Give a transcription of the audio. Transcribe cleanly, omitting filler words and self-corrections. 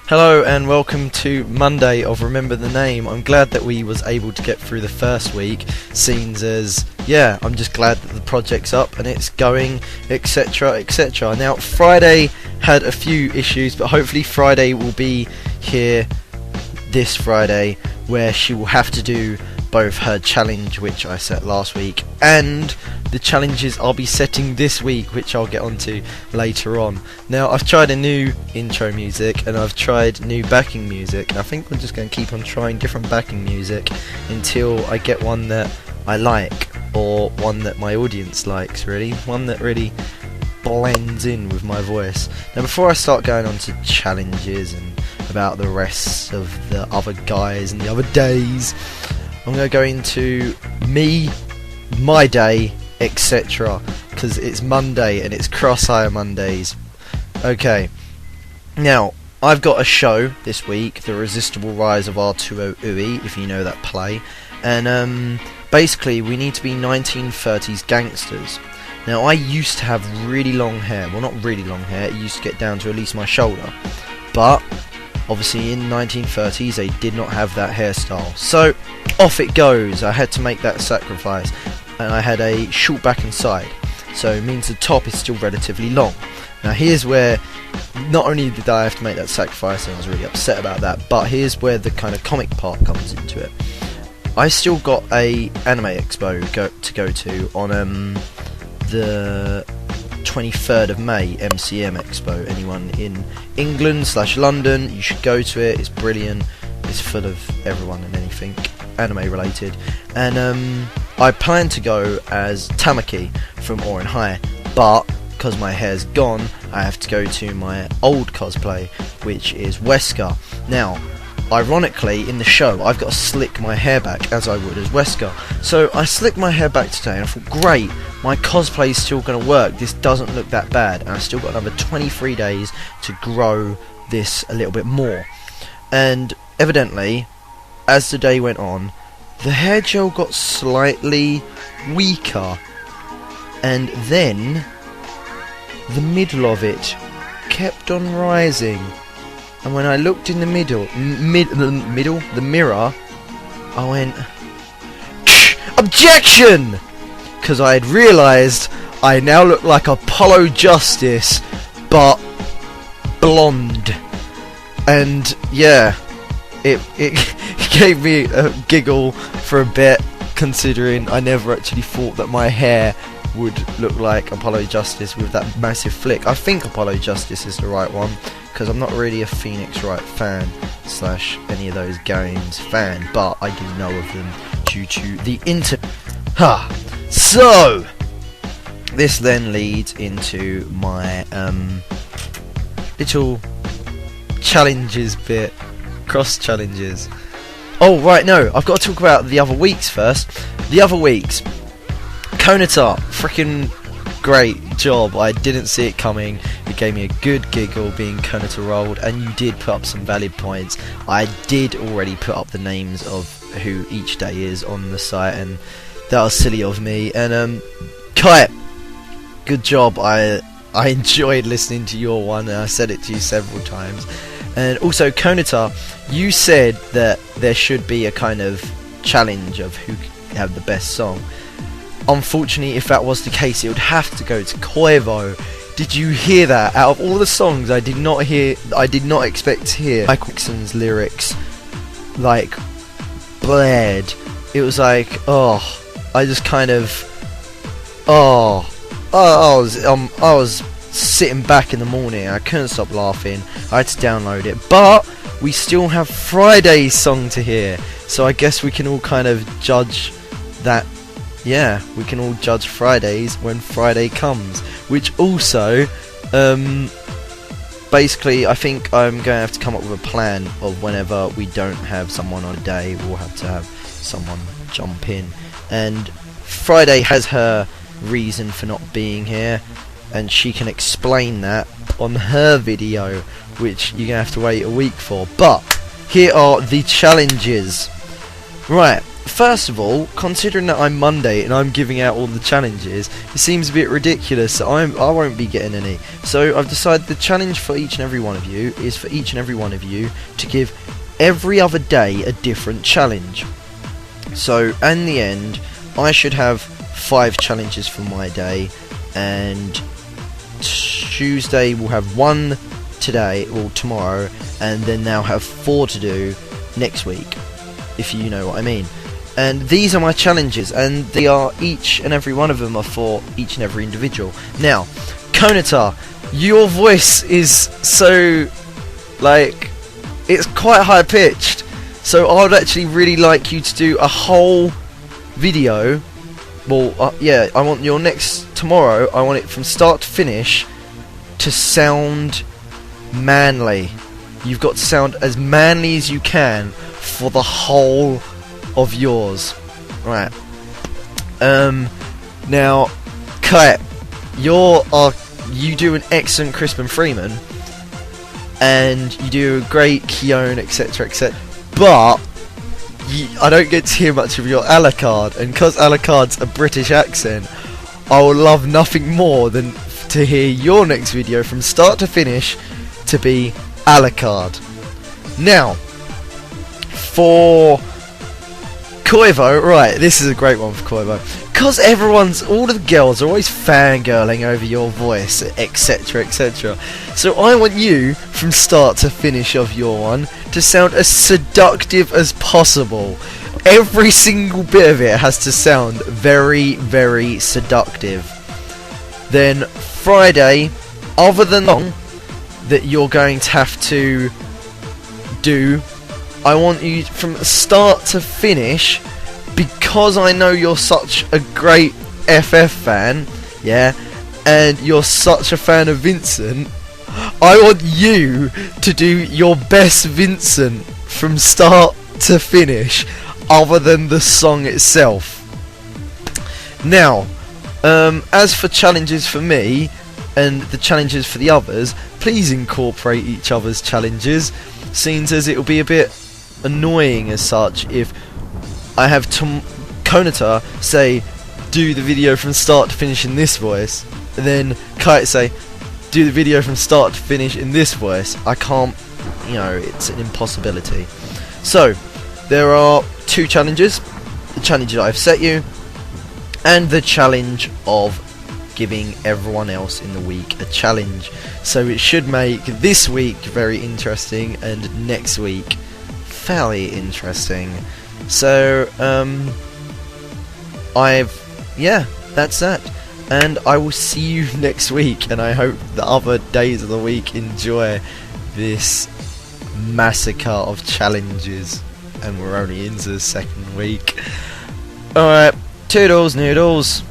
Hello and welcome to Monday of Remember the Name. I'm glad that we was able to get through the first week, seems as, yeah, I'm just glad that the project's up and it's going, etc, etc. Now, Friday had a few issues, but hopefully Friday will be here this Friday, where she will have to do both her challenge, which I set last week, and the challenges I'll be setting this week, which I'll get onto later on. Now, I've tried a new intro music and I've tried new backing music, and I think I'm just going to keep on trying different backing music until I get one that I like, or one that my audience likes, really. One that really blends in with my voice. Now, before I start going on to challenges and about the rest of the other guys and the other days, I'm going to go into me, my day, etc, because it's Monday and it's Crossfire Mondays. Okay, now I've got a show this week, The Irresistible Rise of R2O Ui, if you know that play, and basically we need to be 1930s gangsters. Now, I used to have really long hair, well, not really long hair, it used to get down to at least my shoulder, but obviously in 1930s they did not have that hairstyle, so off it goes. I had to make that sacrifice, and I had a short back and side, so it means the top is still relatively long. Now, here's where not only did I have to make that sacrifice, and I was really upset about that, but here's where the kind of comic part comes into it. I still got a anime expo to go to on the 23rd of May, MCM Expo. Anyone in England/London, you should go to it. It's brilliant. It's full of everyone and anything anime related. And I plan to go as Tamaki from Orin High, but because my hair's gone, I have to go to my old cosplay, which is Wesker. Now, ironically, in the show, I've got to slick my hair back as I would as Wesker. So I slicked my hair back today and I thought, great, my cosplay is still going to work. This doesn't look that bad. And I've still got another 23 days to grow this a little bit more. And evidently, as the day went on, the hair gel got slightly weaker. And then, the middle of it kept on rising. And when I looked in the the mirror, I went, Objection! Because I had realised I now look like Apollo Justice, but blonde. And yeah, it gave me a giggle for a bit, considering I never actually thought that my hair would look like Apollo Justice with that massive flick. I think Apollo Justice is the right one, because I'm not really a Phoenix Wright fan / any of those games fan, but I do know of them due to the So this then leads into my little challenges bit, cross challenges. Oh right, no, I've got to talk about the other weeks first. The other weeks, Konata, freaking great job. I didn't see it coming. It gave me a good giggle being Konata rolled, and you did put up some valid points. I did already put up the names of who each day is on the site, and that was silly of me. And Kite, good job. I enjoyed listening to your one, and I said it to you several times. And also, Konata, you said that there should be a kind of challenge of who could have the best song. Unfortunately, if that was the case, it would have to go to Koivo. Did you hear that? Out of all the songs I did not expect to hear Michael Jackson's lyrics, like, bled. It was like, oh, I just kind of, I was sitting back in the morning, I couldn't stop laughing. I had to download it, but we still have Friday's song to hear, so I guess we can all kind of judge that. Yeah, we can all judge Fridays when Friday comes, which also, basically, I think I'm going to have to come up with a plan of whenever we don't have someone on a day, we'll have to have someone jump in. And Friday has her reason for not being here, and she can explain that on her video, which you're going to have to wait a week for. But here are the challenges. Right, first of all, considering that I'm Monday and I'm giving out all the challenges, it seems a bit ridiculous that I won't be getting any. So I've decided the challenge for each and every one of you is for each and every one of you to give every other day a different challenge. So in the end, I should have 5 challenges for my day, and Tuesday we'll have 1 today, or tomorrow, and then they'll have 4 to do next week, if you know what I mean. And these are my challenges, and they are, each and every one of them are for each and every individual. Now, Konatar, your voice is so, like, it's quite high pitched, so I would actually really like you to do a whole video. Well, yeah, I want your next tomorrow, I want it from start to finish to sound manly. You've got to sound as manly as you can for the whole of yours. Right. Now, Kite, you do an excellent Crispin Freeman, and you do a great Keown, etc, etc. But I don't get to hear much of your Alucard, and because Alucard's a British accent, I would love nothing more than to hear your next video from start to finish to be Alucard. Now, for Koivo, right, this is a great one for Koivo, because all the girls are always fangirling over your voice, etc, etc. So I want you, from start to finish of your one, to sound as seductive as possible. Every single bit of it has to sound very, very seductive. Then Friday, other than the song that you're going to have to do, I want you from start to finish, because I know you're such a great FF fan, yeah, and you're such a fan of Vincent, I want you to do your best Vincent from start to finish, other than the song itself. Now, as for challenges for me, and the challenges for the others, please incorporate each other's challenges, seeing as it'll be a bit annoying as such if I have Konatar say, do the video from start to finish in this voice, and then Kite say, do the video from start to finish in this voice. I can't, it's an impossibility. So, there are 2 challenges. The challenge that I've set you, and the challenge of giving everyone else in the week a challenge. So it should make this week very interesting, and next week fairly interesting. So, that's that. And I will see you next week, and I hope the other days of the week enjoy this massacre of challenges, and we're only into the 2nd week. Alright, toodles noodles.